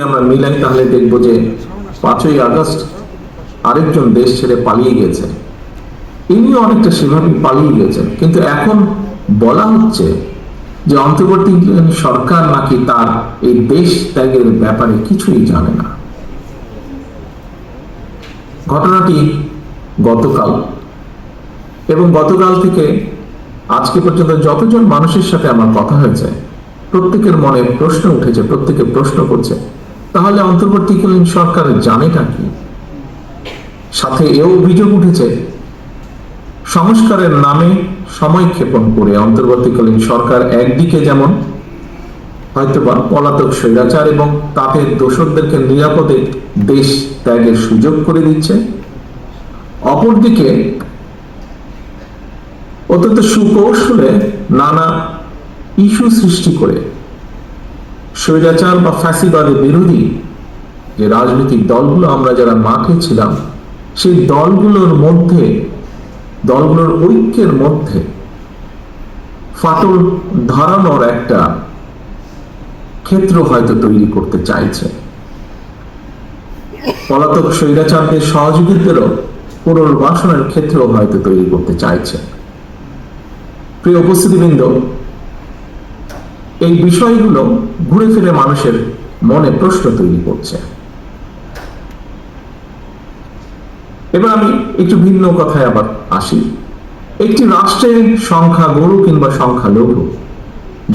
আমরা মিলাই তাহলে দেখব যে 5ই আগস্ট আরেকজন দেশ ছেড়ে পালিয়ে গেছে, ইনিও অনেকটা সেভাবে পালিয়ে গেছেন। কিন্তু এখন বলা হচ্ছে যে অন্তর্বর্তীকালীন সরকার নাকি তার এই দেশ ত্যাগের ব্যাপারে কিছুই জানে না। ঘটনাটি গতকাল, এবং গতকাল থেকে আজকে পর্যন্ত যতজন মানুষের সাথে আমার কথা হয়েছে, প্রত্যেকের মনে প্রশ্ন উঠেছে, প্রত্যেকে প্রশ্ন করছে তাহলে অন্তর্বর্তীকালীন সরকার জানেটা কি। সাথে এও অভিযোগ উঠেছে সংস্কারের নামে সময় ক্ষেপণ করে অন্তর্বর্তীকালীন সরকার একদিকে যেমন হয়তোবা পলাতক স্বৈরাচার এবং তাদের দোসরদেরকে নিরাপদে দেশ ত্যাগের সুযোগ করে দিচ্ছে, অপরদিকে অত্যন্ত সুকৌশলে নানা ইস্যু সৃষ্টি করে স্বৈরাচার বা ফ্যাসিবাদের বিরোধী যে রাজনৈতিক দলগুলো আমরা যারা মাঠে ছিলাম, সেই দলগুলোর ঐক্যের মধ্যে ফাটল ধরানোর একটা ক্ষেত্র হয়তো তৈরি করতে চাইছে। পলাতক স্বৈরাচারদের সহযোগীদেরও পুনর্বাসনের ক্ষেত্র হয়তো তৈরি করতে চাইছে। প্রিয় উপস্থিতিবৃন্দ, এই বিষয়গুলো ঘুরে ফিরে মানুষের মনে প্রশ্ন তৈরি করছে। এবার আমি একটু ভিন্ন কথায় আবার আসি। একটি রাষ্ট্রের সংখ্যাগুরু কিংবা সংখ্যালঘু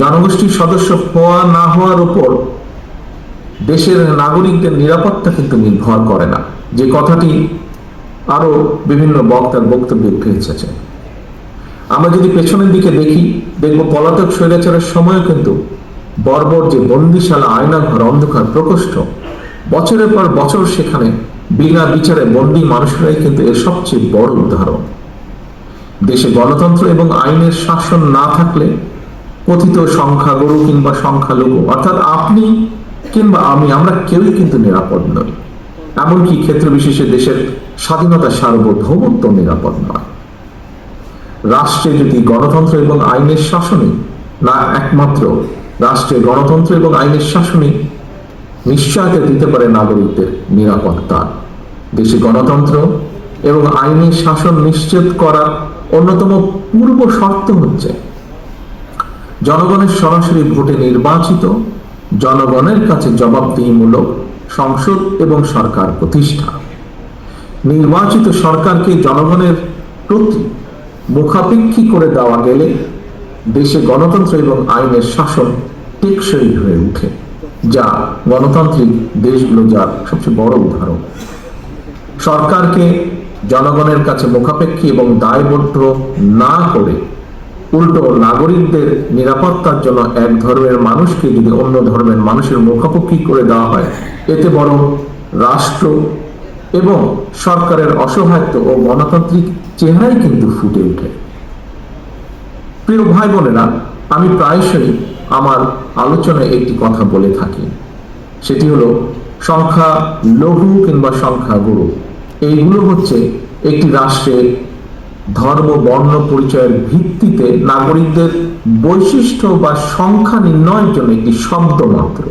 জনগোষ্ঠীর সদস্য হওয়া না হওয়ার উপর দেশের নাগরিকদের নিরাপত্তা কিন্তু নির্ভর করে না, যে কথাটি আরো বিভিন্ন বক্তার বক্তব্যে উঠে এসেছে। আমরা যদি পেছনের দিকে দেখব পলাতক স্বৈরাচারের সময় কিন্তু বর্বর যে বন্দিশালা, আয়নাঘর, অন্ধকার প্রকোষ্ঠ, বছরের পর বছর সেখানে বিনা বিচারে বন্দী মানুষরাই কিন্তু এর সবচেয়ে বড় উদাহরণ। দেশে গণতন্ত্র এবং আইনের শাসন না থাকলে কথিত সংখ্যাগুরু কিংবা সংখ্যালঘু অর্থাৎ আপনি কিংবা আমরা কেউই কিন্তু নিরাপদ নই। এমনকি ক্ষেত্র বিশেষে দেশের স্বাধীনতা, সার্বভৌমত্ব নিরাপদ নয়। রাষ্ট্রে যদি গণতন্ত্র এবং আইনের শাসনই না, একমাত্র রাষ্ট্রে গণতন্ত্র এবং আইনের শাসনই নিশ্চয়তা দিতে পারে নাগরিকদের নিরাপত্তা। দেশে গণতন্ত্র এবং আইনের শাসন নিশ্চিত করার অন্যতম পূর্ব শর্ত হচ্ছে জনগণের সরাসরি ভোটে নির্বাচিত, জনগণের কাছে জবাবদিহিমূলক সংসদ এবং সরকার প্রতিষ্ঠা। নির্বাচিত সরকারকে জনগণের প্রতি মুখাপেক্ষী করে দেওয়া গেলে দেশে গণতন্ত্র এবং আইনের শাসন টেকসই হয়ে ওঠে, যা গণতান্ত্রিক দেশগুলো যার সবচেয়ে বড় উদাহরণ। সরকারকে জনগণের কাছে মুখাপেক্ষী এবং দায়বদ্ধ না করে উল্টো নাগরিকদের নিরাপত্তার জন্য এক ধর্মের মানুষকে যদি অন্য ধর্মের মানুষের মুখাপেক্ষী করে দেওয়া হয়, এতে বরং রাষ্ট্র এবং সরকারের অসহায়ত্ব ও গণতান্ত্রিক চেহারাই কিন্তু ফুটে ওঠে। প্রিয় ভাই বোনেরা, আমি প্রায়শই আমার আলোচনায় একটি কথা বলে থাকি, সেটি হলো সংখ্যালঘু কিংবা সংখ্যাগুরু এইগুলো হচ্ছে একটি রাষ্ট্রের ধর্ম, বর্ণ পরিচয়ের ভিত্তিতে নাগরিকদের বৈশিষ্ট্য বা সংখ্যা নির্ণয়ের জন্য একটি শব্দ মাত্র।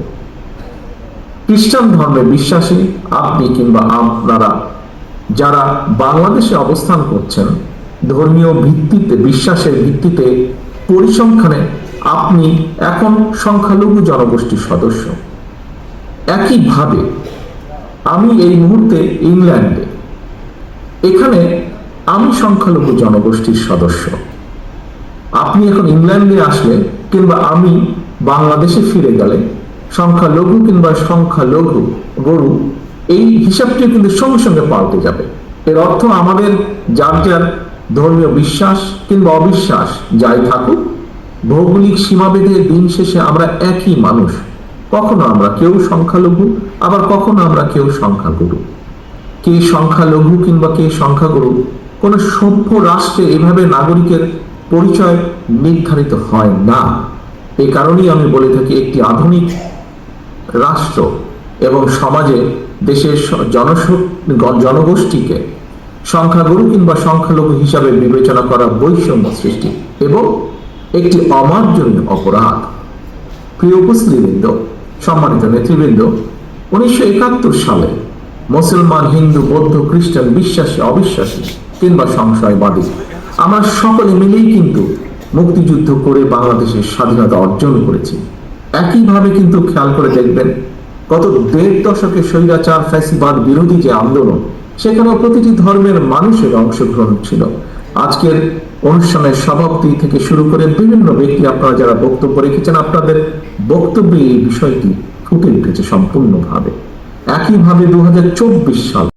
খ্রিস্টান ধর্মে বিশ্বাসী আপনি কিংবা আপনারা যারা বাংলাদেশে অবস্থান করছেন, ধর্মীয় ভিত্তিতে, বিশ্বাসের ভিত্তিতে পরিসংখ্যানে আপনি এখন সংখ্যালঘু জনগোষ্ঠীর সদস্য। একইভাবে আমি এই মুহূর্তে ইংল্যান্ডে, এখানে আমি সংখ্যালঘু জনগোষ্ঠীর সদস্য। আপনি এখন ইংল্যান্ডে আসলে কিংবা আমি বাংলাদেশে ফিরে গেলে সংখ্যালঘু কিংবা সংখ্যালঘু গরু এই হিসাবটি কিন্তু সঙ্গে সঙ্গে পাল্টে যাবে। এর অর্থ আমাদের যার যার ধর্মীয় বিশ্বাস কিংবা অবিশ্বাস যাই থাকুক, ভৌগোলিক সীমাবেদে দিন শেষে আমরা একই মানুষ। কখনো আমরা কেউ সংখ্যালঘু, আবার কখনো আমরা কেউ সংখ্যাগুরু। কে সংখ্যালঘু কিংবা কে সংখ্যাগুরু কোন সভ্য রাষ্ট্রে এভাবে নাগরিকের পরিচয় নির্ধারিত হয় না। এই কারণেই আমি বলে থাকি, একটি আধুনিক রাষ্ট্র এবং সমাজে দেশের জনগোষ্ঠীকে সংখ্যাগুরু কিংবা সংখ্যালঘু হিসাবে বিবেচনা করা বৈষম্য সৃষ্টি এবং একটি অমার্জনীয় অপরাধ। প্রিয় উপস্থিতিবৃন্দ, সম্মানিত নেতৃবৃন্দ, 1971 সালে মুসলমান, হিন্দু, বৌদ্ধ, খ্রিস্টান, বিশ্বাসী, অবিশ্বাসী কিংবা সংশয়বাদী, আমরা সকলে মিলেই কিন্তু মুক্তিযুদ্ধ করে বাংলাদেশের স্বাধীনতা অর্জন করেছি। একইভাবে কিন্তু খেয়াল করে দেখবেন, গত 1.5 দশকে স্বৈরাচার ফ্যাসিবাদ বিরোধী যে আন্দোলন, সেখানেও প্রতিটি ধর্মের মানুষের অংশগ্রহণ ছিল। আজকের অনুষ্ঠানের সভাপতি থেকে শুরু করে বিভিন্ন ব্যক্তি, আপনারা যারা বক্তব্য রেখেছেন, আপনাদের বক্তব্যে এই বিষয়টি ফুটে উঠেছে সম্পূর্ণভাবে। একইভাবে 2024 সাল